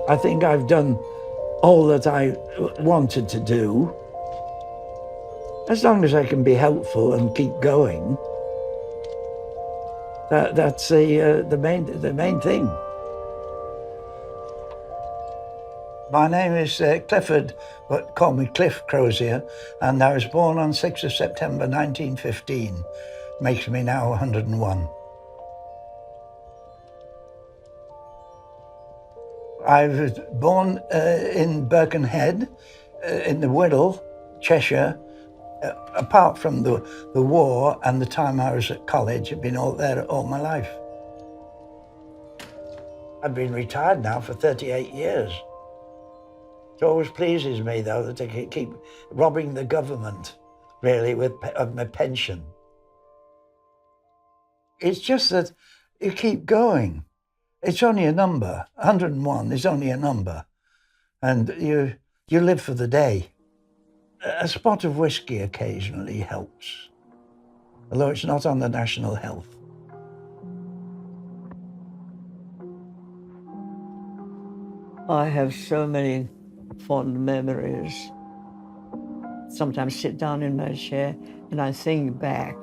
I think I've done all that I wanted to do. As long as I can be helpful and keep going, that's the main thing. My name is Clifford, but call me Cliff Crozier, and I was born on 6th of September 1915. Makes me now 101. I was born in Birkenhead, in the Wirral, Cheshire. Apart from the war and the time I was at college, I've been all there all my life. I've been retired now for 38 years. It always pleases me, though, that I keep robbing the government, really, of my pension. It's just that you keep going. It's only a number. 101 is only a number. And you live for the day. A spot of whiskey occasionally helps, although it's not on the national health. I have so many fond memories. Sometimes sit down in my chair and I think back,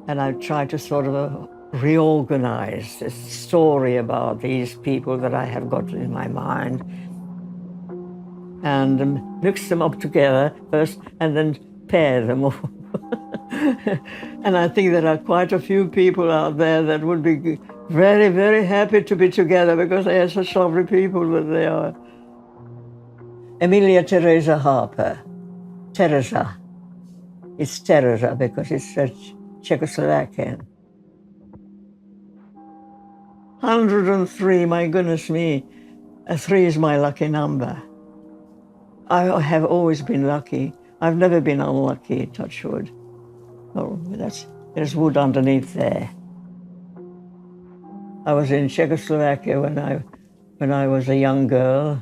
and I try to sort of reorganize this story about these people that I have got in my mind, and mix them up together first and then pair them all. And I think there are quite a few people out there that would be very, very happy to be together because they are such lovely people that they are. Emilia Teresa Harper. Teresa. It's Teresa because it's Czechoslovakian. 103, my goodness me. 3 is my lucky number. I have always been lucky. I've never been unlucky, touch wood. Oh, there's wood underneath there. I was in Czechoslovakia when I was a young girl,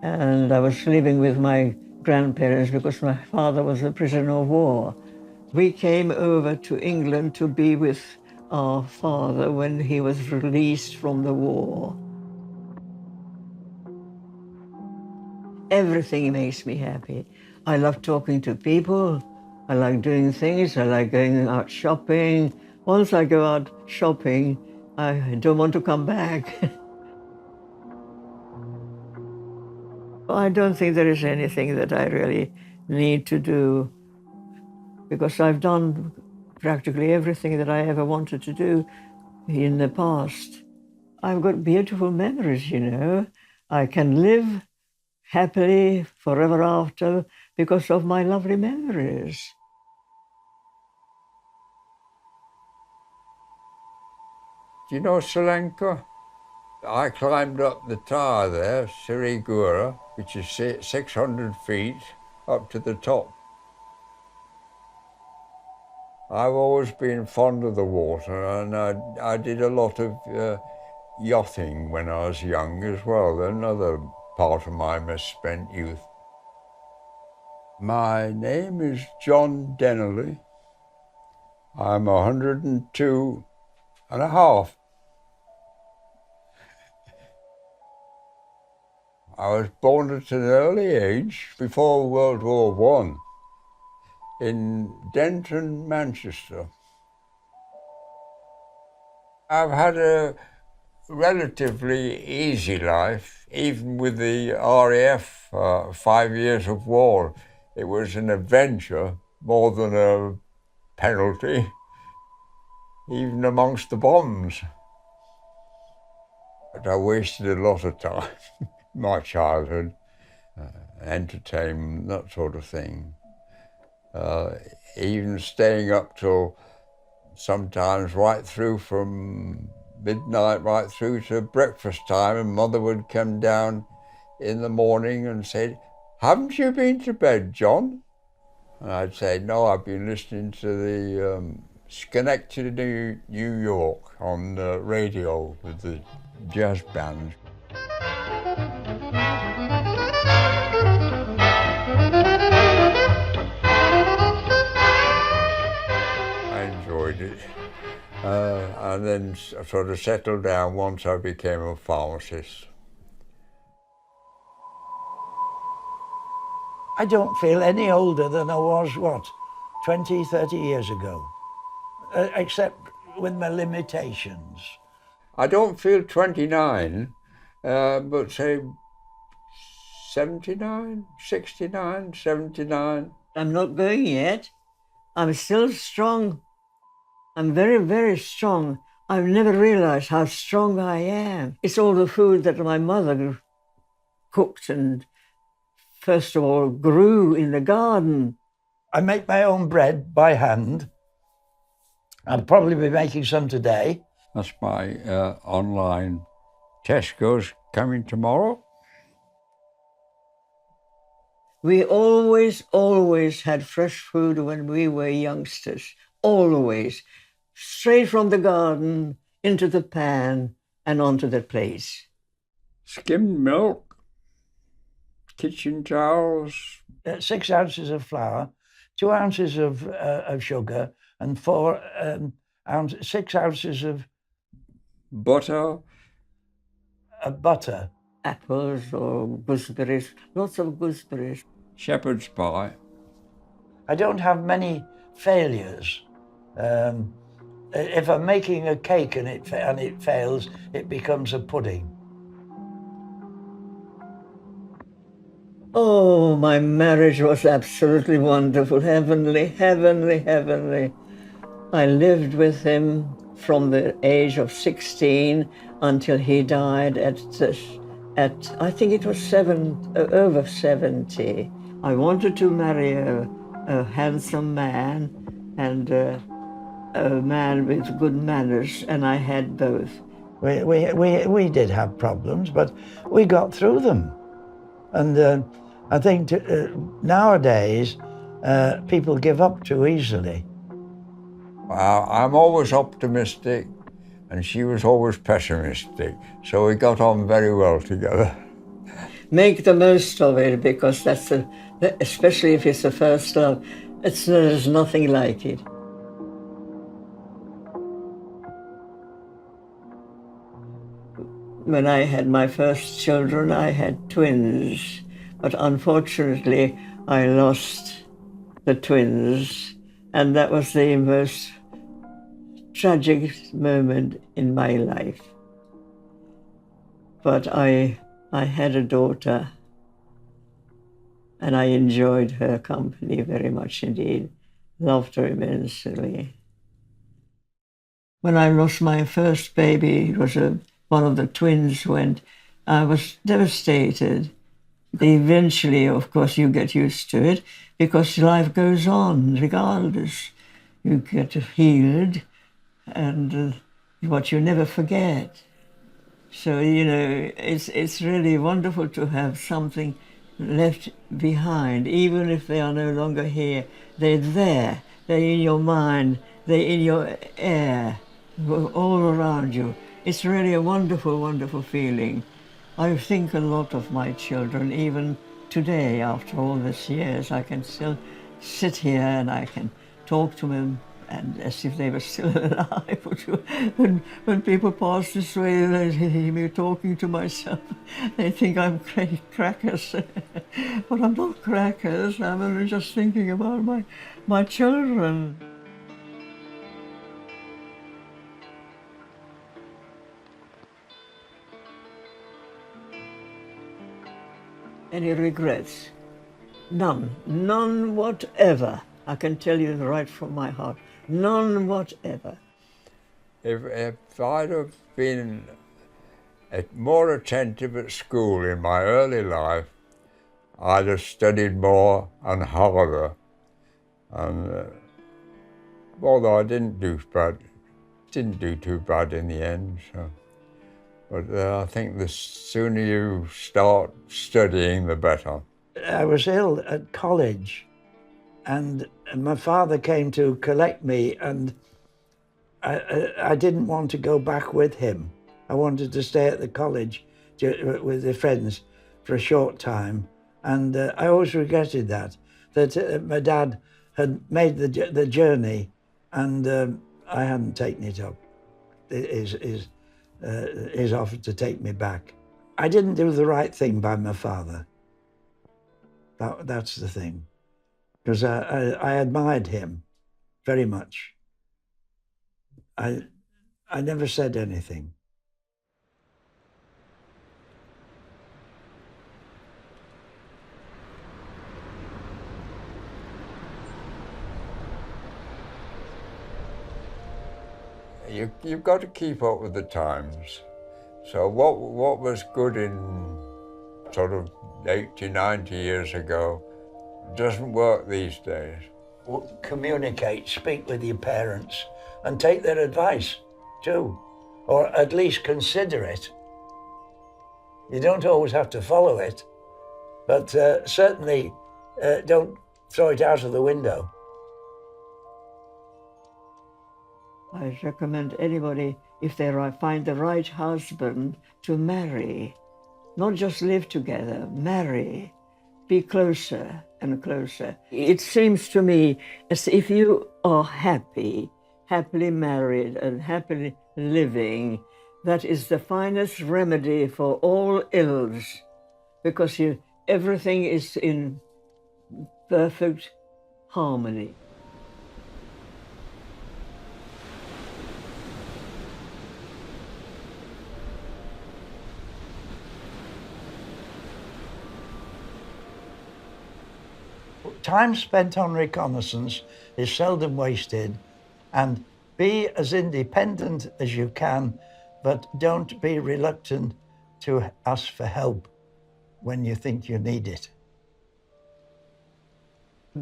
and I was living with my grandparents because my father was a prisoner of war. We came over to England to be with our father when he was released from the war. Everything makes me happy. I love talking to people. I like doing things. I like going out shopping. Once I go out shopping, I don't want to come back. I don't think there is anything that I really need to do because I've done practically everything that I ever wanted to do in the past. I've got beautiful memories, you know. I can live happily forever after because of my lovely memories. Do you know Sri Lanka? I climbed up the tower there, Sirigura, which is 600 feet up to the top. I've always been fond of the water, and I did a lot of yachting when I was young as well, another part of my misspent youth. My name is John Dennerley. I'm 102 and a half. I was born at an early age, before World War I, in Denton, Manchester. I've had a relatively easy life, even with the RAF 5 years of war. It was an adventure more than a penalty, even amongst the bombs. But I wasted a lot of time, my childhood, entertainment, that sort of thing. Even staying up till sometimes right through from midnight right through to breakfast time, and Mother would come down in the morning and say, "Haven't you been to bed, John?" And I'd say, "No, I've been listening to the Schenectady, New York on the radio with the jazz band." I enjoyed it. And then sort of settled down once I became a pharmacist. I don't feel any older than I was, 20, 30 years ago, except with my limitations. I don't feel 29, but say 79, 69, 79. I'm not going yet. I'm still strong. I'm very, very strong. I've never realized how strong I am. It's all the food that my mother cooked and, first of all, grew in the garden. I make my own bread by hand. I'll probably be making some today. That's my online. Tesco's coming tomorrow. We always had fresh food when we were youngsters. Always. Straight from the garden into the pan and onto the plate. Skimmed milk, kitchen towels. 6 ounces of flour, 2 ounces of sugar, and 6 ounces of Butter. butter. Apples or gooseberries, lots of gooseberries. Shepherd's pie. I don't have many failures. If I'm making a cake and it fails, it becomes a pudding. Oh, my marriage was absolutely wonderful, heavenly, heavenly, heavenly. I lived with him from the age of 16 until he died at I think it was over 70. I wanted to marry a handsome man and a man with good manners, and I had both. We did have problems, but we got through them. And I think nowadays people give up too easily. I'm always optimistic, and she was always pessimistic, so we got on very well together. Make the most of it, because that's especially if it's the first love, there's nothing like it. When I had my first children, I had twins, but unfortunately I lost the twins, and that was the most tragic moment in my life. But I had a daughter, and I enjoyed her company very much indeed, loved her immensely. When I lost my first baby, it was one of the twins went. I was devastated. Eventually, of course, you get used to it because life goes on regardless. You get healed, and what you never forget. So, it's really wonderful to have something left behind, even if they are no longer here. They're there. They're in your mind. They're in your air, all around you. It's really a wonderful, wonderful feeling. I think a lot of my children, even today, after all these years. I can still sit here and I can talk to them and as if they were still alive. When people pass this way, they hear me talking to myself. They think I'm crackers. But I'm not crackers. I'm only just thinking about my children. Any regrets? None. None whatever. I can tell you right from my heart. None whatever. If I'd have been more attentive at school in my early life, I'd have studied more and harder. And although I didn't do too bad in the end. So. But I think the sooner you start studying, the better. I was ill at college, and my father came to collect me, and I didn't want to go back with him. I wanted to stay at the college with the friends for a short time, and I always regretted that my dad had made the journey, and I hadn't taken it up. His offer to take me back. I didn't do the right thing by my father. That's the thing. Because I admired him very much. I never said anything. You've got to keep up with the times. So what was good in sort of 80, 90 years ago doesn't work these days. Communicate, speak with your parents, and take their advice too, or at least consider it. You don't always have to follow it, but certainly don't throw it out of the window. I recommend anybody, if they find the right husband, to marry. Not just live together, marry. Be closer and closer. It seems to me as if you are happy, happily married and happily living, that is the finest remedy for all ills, because everything is in perfect harmony. Time spent on reconnaissance is seldom wasted, and be as independent as you can, but don't be reluctant to ask for help when you think you need it.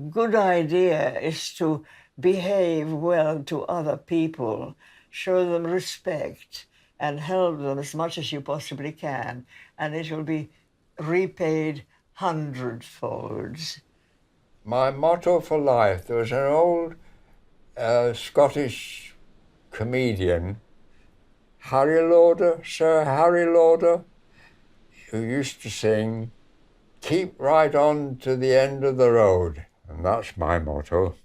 Good idea is to behave well to other people, show them respect, and help them as much as you possibly can, and it will be repaid hundredfolds. My motto for life, there was an old Scottish comedian, Sir Harry Lauder, who used to sing, "Keep right on to the end of the road," and that's my motto.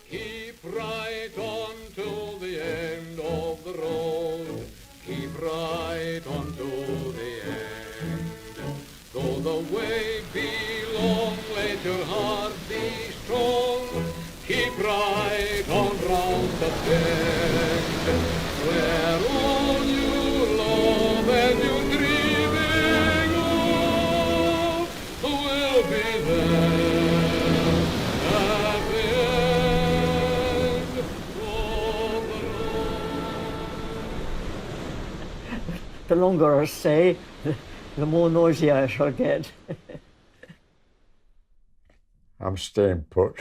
Keep right on to the end of the road. Keep right on to the end. Though the way be long, let your heart be strong. Keep right on round the bend. Where all you love and you dreaming of will be there at the end of the road. The longer I stay, the more noisy I shall get. I'm staying put.